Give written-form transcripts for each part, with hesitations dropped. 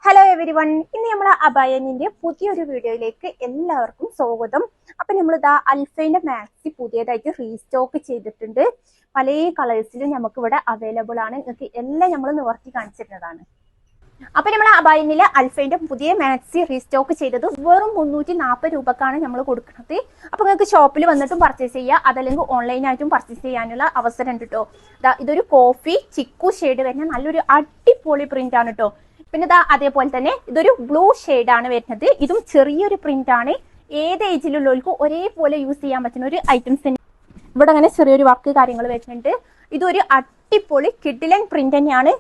Hello everyone, ഇന്ന് നമ്മൾ അബായനിന്റെ പുതിയൊരു വീഡിയോയിലേക്ക് എല്ലാവർക്കും സ്വാഗതം. അപ്പൊ നമ്മൾ ഇതാ അൽഫൈന്റെ മാക്സി പുതിയതായിട്ട് റീസ്റ്റോക്ക് ചെയ്തിട്ടുണ്ട്. പല കളേഴ്സിലും നമുക്ക് ഇവിടെ അവൈലബിൾ ആണ്. നിങ്ങൾക്ക് എല്ലാം നമ്മൾ നിവർത്തി കാണിച്ചിരുന്നതാണ്. അപ്പൊ നമ്മൾ അബായനിലെ അൽഫൈന്റെ പുതിയ മാക്സി റീസ്റ്റോക്ക് ചെയ്തത് വെറും 340 രൂപക്കാണ് നമ്മൾ കൊടുക്കുന്നത്. അപ്പൊ നിങ്ങൾക്ക് ഷോപ്പിൽ വന്നിട്ടും പർച്ചേസ് ചെയ്യുക, അതല്ലെങ്കിൽ ഓൺലൈനായിട്ടും പർച്ചേസ് ചെയ്യാനുള്ള അവസരം ഉണ്ട് കേട്ടോ. ഇതൊരു കോഫി ചിക്കു ഷെയ്ഡ് വരുന്ന നല്ലൊരു അടിപൊളി പ്രിന്റ് ആണ് കേട്ടോ. പിന്നെ അതേപോലെ തന്നെ ഇതൊരു ബ്ലൂ ഷെയ്ഡ് ആണ് വരുന്നത്. ഇതും ചെറിയൊരു പ്രിന്റ് ആണ്. ഏത് ഏജിലുള്ളവർക്കും ഒരേപോലെ യൂസ് ചെയ്യാൻ പറ്റുന്ന ഒരു ഐറ്റംസ്. ഇവിടെ അങ്ങനെ ചെറിയൊരു വർക്ക് കാര്യങ്ങൾ വരുന്നുണ്ട്. ഇതൊരു അടിപൊളി കിഡിലൻ പ്രിന്റ് തന്നെയാണ്.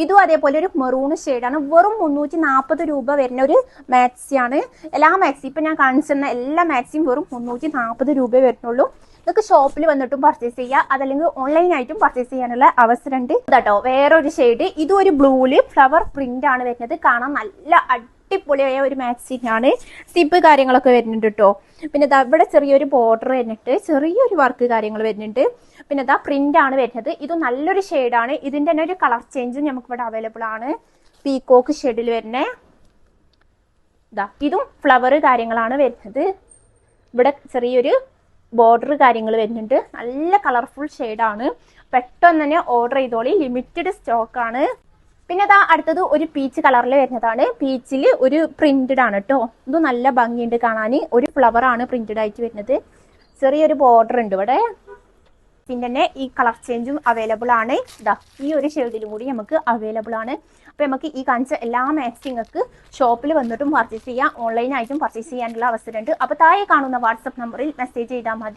ഇതും അതേപോലെ ഒരു മെറൂൺ ഷെയ്ഡാണ്. വെറും 340 രൂപ വരുന്ന ഒരു മാക്സി ആണ്. എല്ലാ മാക്സി ഇപ്പൊ ഞാൻ കാണിച്ചിരുന്ന എല്ലാ മാക്സിയും വെറും 340 രൂപ വരുന്നുള്ളൂ. നിങ്ങൾക്ക് ഷോപ്പിൽ വന്നിട്ടും പർച്ചേസ് ചെയ്യാം, അതല്ലെങ്കിൽ ഓൺലൈനായിട്ടും പർച്ചേസ് ചെയ്യാനുള്ള അവസരം ഉണ്ട് കേട്ടോ. വേറൊരു ഷെയ്ഡ്, ഇതും ഒരു ബ്ലൂല് ഫ്ലവർ പ്രിന്റ് ആണ് വരുന്നത്. കാണാൻ നല്ല അടിപൊളിയായ ഒരു മാക്സിനാണ്. സിപ്പ് കാര്യങ്ങളൊക്കെ വരുന്നുണ്ട് കേട്ടോ. പിന്നെ ഇവിടെ ചെറിയൊരു ബോർഡർ വരുന്നുണ്ട്, ചെറിയൊരു വർക്ക് കാര്യങ്ങൾ വരുന്നുണ്ട്. പിന്നെ പ്രിന്റ് ആണ് വരുന്നത്. ഇത് നല്ലൊരു ഷെയ്ഡാണ്. ഇതിന്റെ തന്നെ ഒരു കളർ ചേഞ്ചും നമുക്ക് ഇവിടെ അവൈലബിൾ ആണ്. പീകോക്ക് ഷെയ്ഡിൽ വരുന്നേ. ഇതും ഫ്ലവർ കാര്യങ്ങളാണ് വരുന്നത്. ഇവിടെ ചെറിയൊരു ബോർഡർ കാര്യങ്ങൾ വരുന്നുണ്ട്. നല്ല കളർഫുൾ ഷെയ്ഡാണ്. പെട്ടെന്ന് തന്നെ ഓർഡർ ചെയ്തോളി, ലിമിറ്റഡ് സ്റ്റോക്ക് ആണ്. പിന്നെ അടുത്തത് ഒരു പീച്ച് കളറിൽ വരുന്നതാണ്. പീച്ചിൽ ഒരു പ്രിന്റഡ് ആണ് കേട്ടോ. ഇത് നല്ല ഭംഗിയുണ്ട് കാണാൻ. ഒരു ഫ്ലവർ ആണ് പ്രിന്റഡ് ആയിട്ട് വരുന്നത്. ചെറിയൊരു ബോർഡർ ഉണ്ട് ഇവിടെ. പിന്നെ തന്നെ ഈ കളർ ചേഞ്ചും അവൈലബിൾ ആണ്. ഈ ഒരു ഷെയ്ഡിലും കൂടി നമുക്ക് അവൈലബിൾ ആണ്. അപ്പൊ നമുക്ക് ഈ കാണിച്ച എല്ലാ മാക്സിങ്ങൾക്ക് ഷോപ്പിൽ വന്നിട്ടും പർച്ചേസ് ചെയ്യാം, ഓൺലൈനായിട്ടും പർച്ചേസ് ചെയ്യാനുള്ള അവസരമുണ്ട്. അപ്പൊ താഴെ കാണുന്ന വാട്സപ്പ് നമ്പറിൽ മെസ്സേജ് ചെയ്താൽ മതി.